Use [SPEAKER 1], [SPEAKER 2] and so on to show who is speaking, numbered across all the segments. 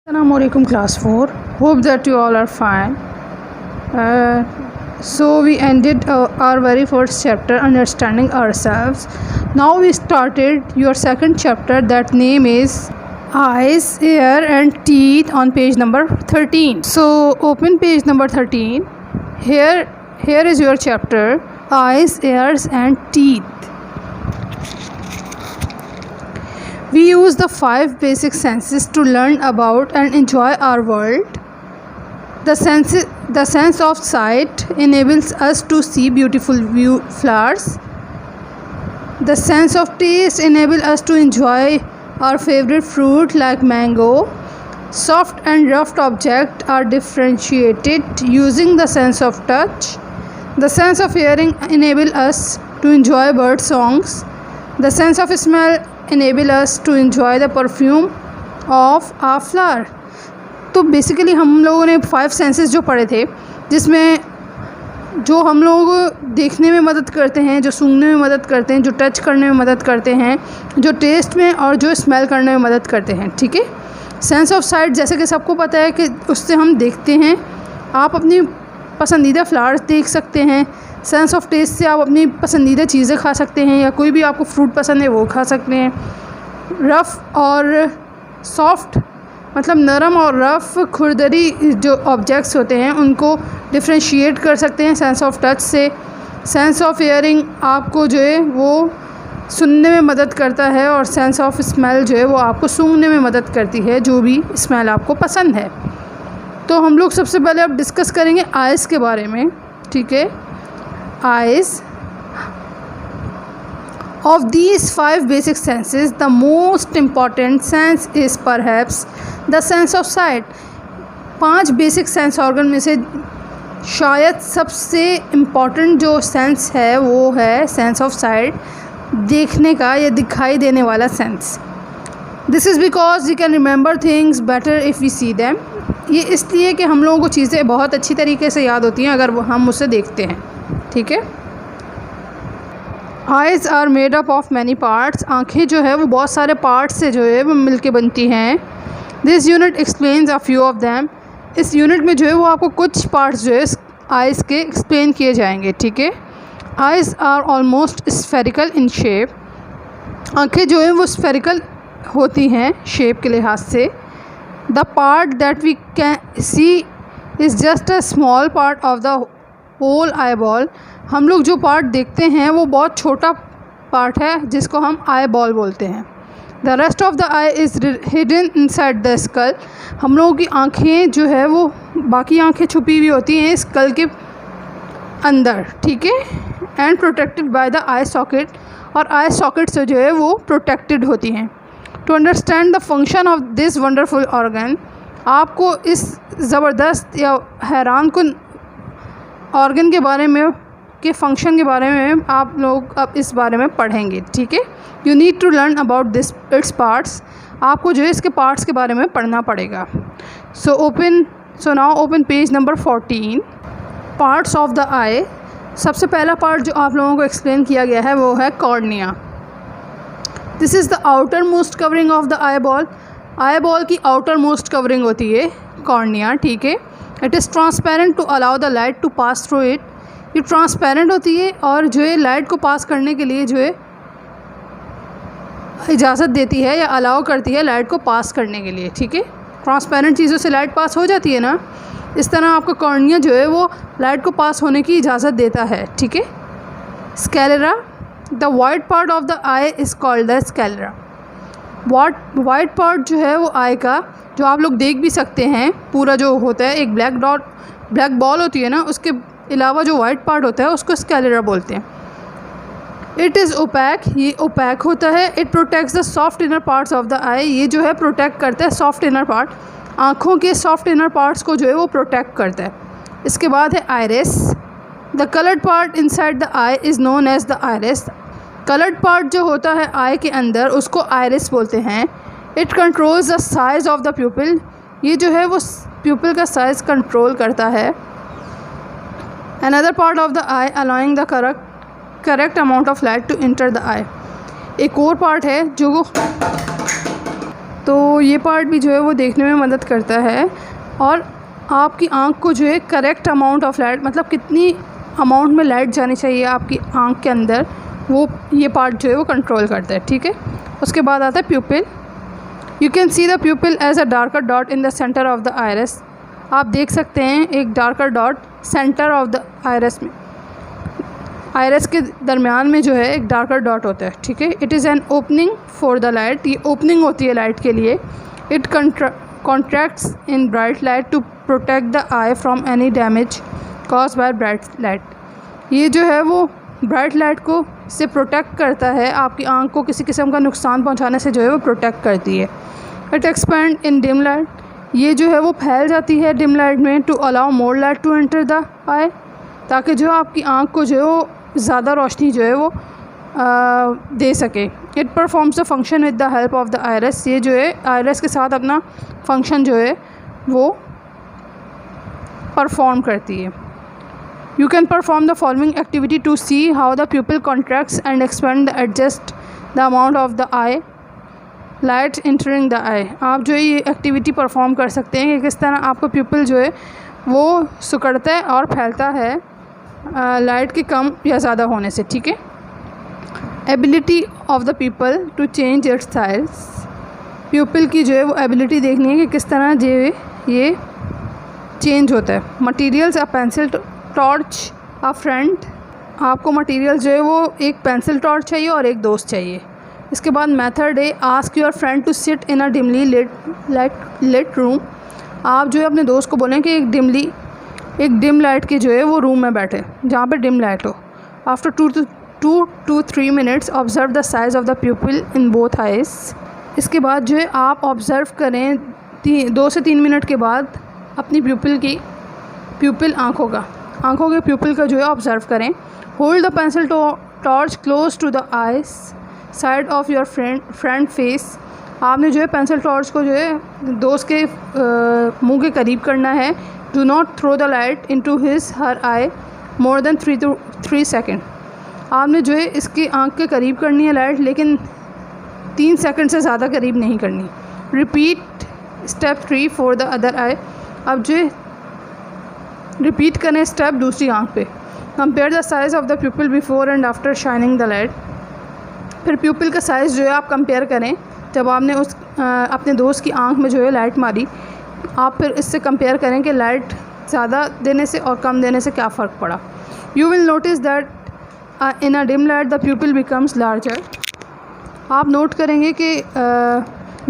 [SPEAKER 1] Assalamualaikum class 4. Hope that you all are fine. So we ended our very first chapter, understanding ourselves. Now we started your second chapter, that name is eyes, ear and teeth, on page number 13. So open page number 13. Here is your chapter, eyes, ears and teeth. We use the 5 basic senses to learn about and enjoy our world. The sense of sight enables us to see beautiful flowers. The sense of taste enables us to enjoy our favorite fruit like mango. Soft and rough objects are differentiated using the sense of touch. The sense of hearing enables us to enjoy bird songs. The sense of smell enable us to enjoy the perfume of a flower. तो basically हम लोगों ने 5 senses जो पढ़े थे, जिसमें जो हम लोग देखने में मदद करते हैं, जो सूंघने में मदद करते हैं, जो टच करने में मदद करते हैं, जो टेस्ट में और जो स्मेल करने में मदद करते हैं. ठीक है. सेंस ऑफ साइट जैसे कि सबको पता है कि उससे हम देखते हैं, आप अपनी पसंदीदा फ्लावर्स देख सकते हैं. सेंस ऑफ टेस्ट से आप अपनी पसंदीदा चीज़ें खा सकते हैं, या कोई भी आपको फ्रूट पसंद है वो खा सकते हैं. रफ़ और सॉफ्ट मतलब नरम और रफ़ खुरदरी जो ऑब्जेक्ट्स होते हैं उनको डिफ्रेंशिएट कर सकते हैं सेंस ऑफ टच से. सेंस ऑफ हियरिंग आपको जो है वो सुनने में मदद करता है, और सेंस ऑफ स्मेल जो है वो आपको सूंघने में मदद करती है, जो भी स्मेल आपको पसंद है. तो हम लोग सबसे पहले अब डिस्कस करेंगे आइज़ के बारे में. ठीक है. Eyes. Of these 5 basic senses, the most important sense is perhaps the sense of sight. 5 basic sense organ में से शायद सबसे इम्पॉर्टेंट जो सेंस है वो है सेंस ऑफ साइट, देखने का या दिखाई देने वाला sense. This is because we can remember things better if we see them. ये इसलिए कि हम लोगों को चीज़ें बहुत अच्छी तरीके से याद होती हैं अगर हम उसे देखते हैं. ठीक है. Eyes are made up of many parts. आँखें जो है वो बहुत सारे पार्ट्स से जो है वो मिल के बनती हैं. This unit explains a few of them. इस यूनिट में जो है वो आपको कुछ पार्ट्स जो है आइज़ के एक्सप्लेन किए जाएंगे. ठीक है. Eyes are almost spherical in shape. आँखें जो है वो स्फेरिकल होती हैं शेप के लिहाज से. The part that we can see is just a small part of the whole eye ball. हम लोग जो पार्ट देखते हैं वो बहुत छोटा पार्ट है जिसको हम आई बॉल बोलते हैं. The rest of the eye is hidden inside the skull. हम लोगों की आँखें जो है वो बाकी आँखें छुपी हुई होती हैं स्कल के अंदर. ठीक है. And protected by the I socket. और आई सॉकेट से जो है वो प्रोटेक्टेड होती हैं. To understand the function of this wonderful organ, आपको इस ज़बरदस्त या हैरान कुन ऑर्गन के बारे में के फंक्शन के बारे में आप लोग अब इस बारे में पढ़ेंगे. ठीक है. You need to learn about this its parts. आपको जो है इसके पार्ट्स के बारे में पढ़ना पड़ेगा. So now open page number 14. Parts of the eye. सबसे पहला पार्ट जो आप लोगों को एक्सप्लेन किया गया है वो है cornea. This is the outer most covering of the eye ball. Eye ball की आउटर मोस्ट कवरिंग होती है कॉर्निया. ठीक है. It is transparent to allow the light to pass through it. ये ट्रांसपेरेंट होती है और जो है लाइट को पास करने के लिए जो है इजाज़त देती है या अलाउ करती है लाइट को पास करने के लिए. ठीक है. ट्रांसपेरेंट चीज़ों से लाइट पास हो जाती है ना, इस तरह आपका कॉर्निया जो है वो लाइट को पास होने की इजाज़त देता है. ठीक है. Sclera. The white part of the eye is called the sclera. White part जो है वो आई का, जो आप लोग देख भी सकते हैं, पूरा जो होता है एक ब्लैक बॉल होती है ना, उसके अलावा जो वाइट पार्ट होता है उसको स्कैलेरा बोलते हैं. It is opaque. ये ओपैक होता है. It protects the soft inner parts of the eye. ये जो है प्रोटेक्ट करता है सॉफ्ट इनर पार्ट, आँखों के सॉफ्ट इनर पार्ट्स को जो है वो प्रोटेक्ट करता है. इसके बाद है iris. The coloured part inside the eye is known as the iris. Coloured part जो होता है आई के अंदर उसको आइरिस बोलते हैं. It controls the size of the प्यूपिल. ये जो है वो प्यूपिल का साइज़ कंट्रोल करता है. Another part of the eye allowing the correct amount of light to enter the eye. एक और पार्ट है जो तो ये पार्ट भी जो है वो देखने में मदद करता है। और आपकी आँख को जो है करेक्ट अमाउंट ऑफ लाइट, मतलब कितनी अमाउंट में लाइट जानी चाहिए आपकी आँख के अंदर, वो ये पार्ट जो है वो कंट्रोल करता है, ठीक है। उसके बाद आता है pupil. You can see the pupil as a darker dot in the centre of the iris. आप देख सकते हैं एक darker dot centre of the iris में, आइरिस के दरमियान में जो है एक डार्कर डॉट होता है, ठीक है। It is an opening for the light, ये ओपनिंग होती है लाइट के लिए। It contracts in bright light to protect the eye from any damage cause by bright light. ये जो है वो ब्राइट लाइट को से प्रोटेक्ट करता है, आपकी आँख को किसी किस्म का नुकसान पहुंचाने से जो है वो प्रोटेक्ट करती है। It expand in dim light, ये जो है वो फैल जाती है डिम लाइट में to allow more light to enter the eye, ताकि जो आपकी आँख को जो है वो ज़्यादा रोशनी जो है वो दे सके। It performs the function with the help of the iris, ये जो है आइरिस के साथ अपना फंक्शन जो है वो परफॉर्म करती है। You can perform the following activity to see how the pupil contracts and expand adjust the amount of the eye light entering the eye। आप जो है ये एक्टिविटी परफॉर्म कर सकते हैं कि किस तरह आपका प्यूपिल जो है वो सिकुड़ता है और फैलता है लाइट के कम या ज़्यादा होने से, ठीक है। Ability of the people to change its size, pupil की जो है वो एबिलिटी देखनी है कि किस तरह जो है ये चेंज होता है। Materials, a pencil torch, a friend, आपको मटेरियल जो है वो एक पेंसिल टॉर्च चाहिए और एक दोस्त चाहिए। इसके बाद मेथड है ask your friend to sit in a dimly lit room, आप जो है अपने दोस्त को बोलें कि एक डिम लाइट के जो है वो रूम में बैठे जहाँ पे डिम लाइट हो। After 2 to 3 minutes observe the size of the प्यूपिल in both eyes, इसके बाद जो है आप ऑब्ज़र्व करें 2 से 3 मिनट के बाद अपनी प्यूपिल आँखों के प्यूपिल का जो है ऑब्ज़र्व करें। Hold the pencil torch close to the eyes side of your front face, आपने जो है पेंसिल टॉर्च को जो है दोस्त के मुंह के करीब करना है। Do not throw the light into his her eye more than 3 second, आपने जो है इसकी आँख के करीब करनी है लाइट, लेकिन 3 सेकेंड से ज़्यादा करीब नहीं करनी। Repeat step 3 for the other I, अब जो है रिपीट करें स्टेप दूसरी आँख पे। Compare the size of the प्यूपिल before and after shining the light, फिर प्यूपिल का साइज़ जो है आप कंपेयर करें जब आपने अपने दोस्त की आँख में जो है लाइट मारी, आप फिर इससे कंपेयर करें कि लाइट ज़्यादा देने से और कम देने से क्या फ़र्क पड़ा। You will notice that in a dim light the प्यूपिल becomes larger, आप नोट करेंगे कि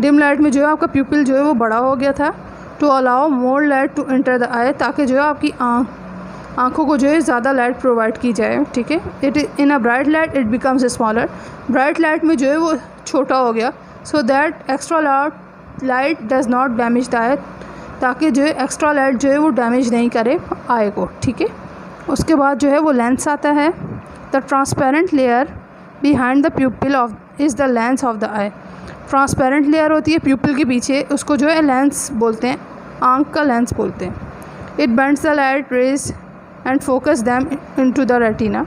[SPEAKER 1] डिम लाइट में जो है आपका प्यूपिल जो है वो बड़ा हो गया था। To allow more light to enter the eye, ताकि जो है आपकी आँखों को जो है ज़्यादा लाइट प्रोवाइड की जाए, ठीक है। It in a bright light it becomes smaller, bright light में जो है वो छोटा हो गया। So that extra light does not damage the eye, ताकि जो है एक्स्ट्रा लाइट जो है वो डैमेज नहीं करे आई को, ठीक है। उसके बाद जो है वो लेंस आता है। The transparent layer behind the प्यूपिल is the lens of the I, transparent layer होती है प्यूपिल के पीछे, उसको जो है लेंस बोलते हैं, आँख का लेंस बोलते हैं। It bends the light rays and focus them into the retina,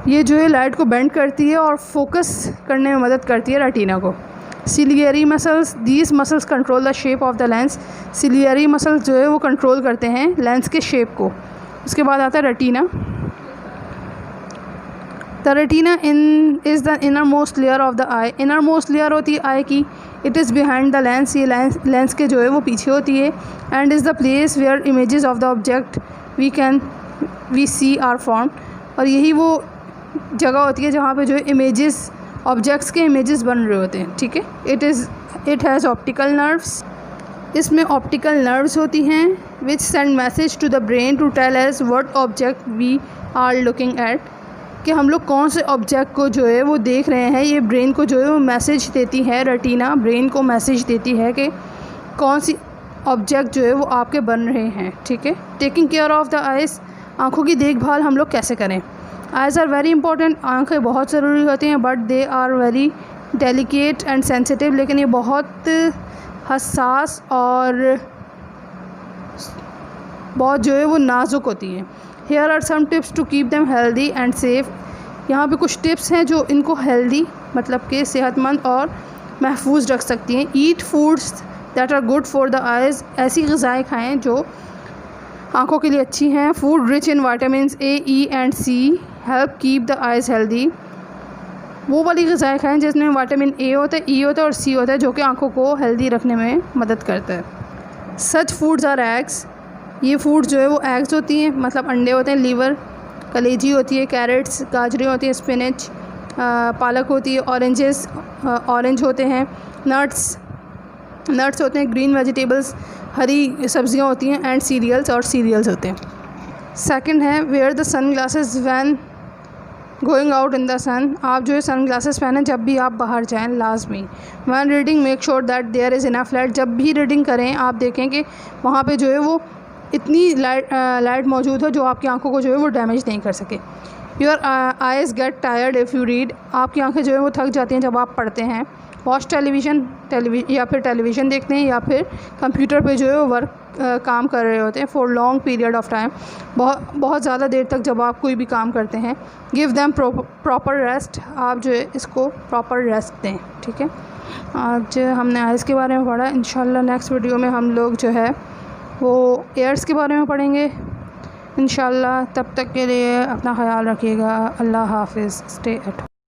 [SPEAKER 1] ये जो है लाइट को बेंड करती है और फोकस करने में मदद करती है रेटिना को। Ciliary muscles, these muscles control the shape of the lens, ciliary muscles जो है वो कंट्रोल करते हैं लेंस के शेप को। उसके बाद आता है retina. The retina is the inner most layer of the eye, inner most layer होती है आई की। It is behind the lens, ये लेंस के जो है वो पीछे होती है। And is the place where images of the object we see are form, और यही वो जगह होती है जहाँ पे जो है इमेजेस, ऑब्जेक्ट्स के इमेजेस बन रहे होते हैं, ठीक है। इट हैज़ ऑप्टिकल नर्व्स, इसमें ऑप्टिकल नर्व्स होती हैं which send message to the brain to tell us what object we are looking at, कि हम लोग कौन से ऑब्जेक्ट को जो है वो देख रहे हैं। ये ब्रेन को जो है वो मैसेज देती है, रेटिना ब्रेन को मैसेज देती है कि कौन सी ऑब्जेक्ट जो है वो आपके बन रहे हैं, ठीक है। Taking care of the eyes, आँखों की देखभाल हम लोग कैसे करें। आइज़ आर वेरी इंपॉर्टेंट, आँखें बहुत ज़रूरी होती हैं, but they are very delicate and sensitive, लेकिन ये बहुत हसास और बहुत जो है वो नाजुक होती हैं। Here are some tips to keep them healthy and safe, यहाँ पे कुछ टिप्स हैं जो इनको हेल्दी मतलब कि सेहतमंद और महफूज रख सकती हैं। Eat foods that are good for the eyes, ऐसी ग़िज़ाएँ खाएँ जो आँखों के लिए अच्छी हैं। Food rich in vitamins A, E and C help keep the eyes healthy, वो वाली ग़िज़ाएँ खाएँ जिसमें विटामिन ए होता है, ई होता है और सी होता है, जो कि आँखों को हेल्दी रखने में मदद करता है। सच फूड्स आर एग्स, ये फूड जो है वो एग्स होती हैं, मतलब अंडे होते हैं। लीवर, कलेजी होती है। कैरेट्स, गाजरें होती हैं। स्पिनच, पालक होती है। ऑरेंजेस, ऑरेंज होते हैं। नट्स होते हैं। ग्रीन वेजिटेबल्स, हरी सब्जियां होती हैं। एंड सीरियल्स, और सीरियल्स होते हैं। सेकंड है wear the sun glasses when going out in the sun, आप जो है सन ग्लासेस पहनें जब भी आप बाहर जाएं, लाजमी। When reading make sure that there is enough light, जब भी रीडिंग करें आप देखें कि वहाँ पे जो है वो इतनी लाइट मौजूद हो जो आपकी आंखों को जो है वो डैमेज नहीं कर सके। Your eyes get tired if you read, आपकी आंखें जो है वो थक जाती हैं जब आप पढ़ते हैं। वॉच टेलीविज़न, या फिर टेलीविज़न देखते हैं, या फिर कंप्यूटर पे जो है वो वर्क काम कर रहे होते हैं। For long period of time, बहुत ज़्यादा देर तक जब आप कोई भी काम करते हैं। गिव देम प्रॉपर रेस्ट, आप जो है इसको प्रॉपर रेस्ट दें। ठीक है, आज हमने आइज़ के बारे में पढ़ा। इंशाल्लाह नेक्स्ट वीडियो में हम लोग जो है वो एयर्स के बारे में पढ़ेंगे इंशाल्लाह। तब तक के लिए अपना ख्याल रखिएगा। अल्लाह हाफिज़। Stay at home.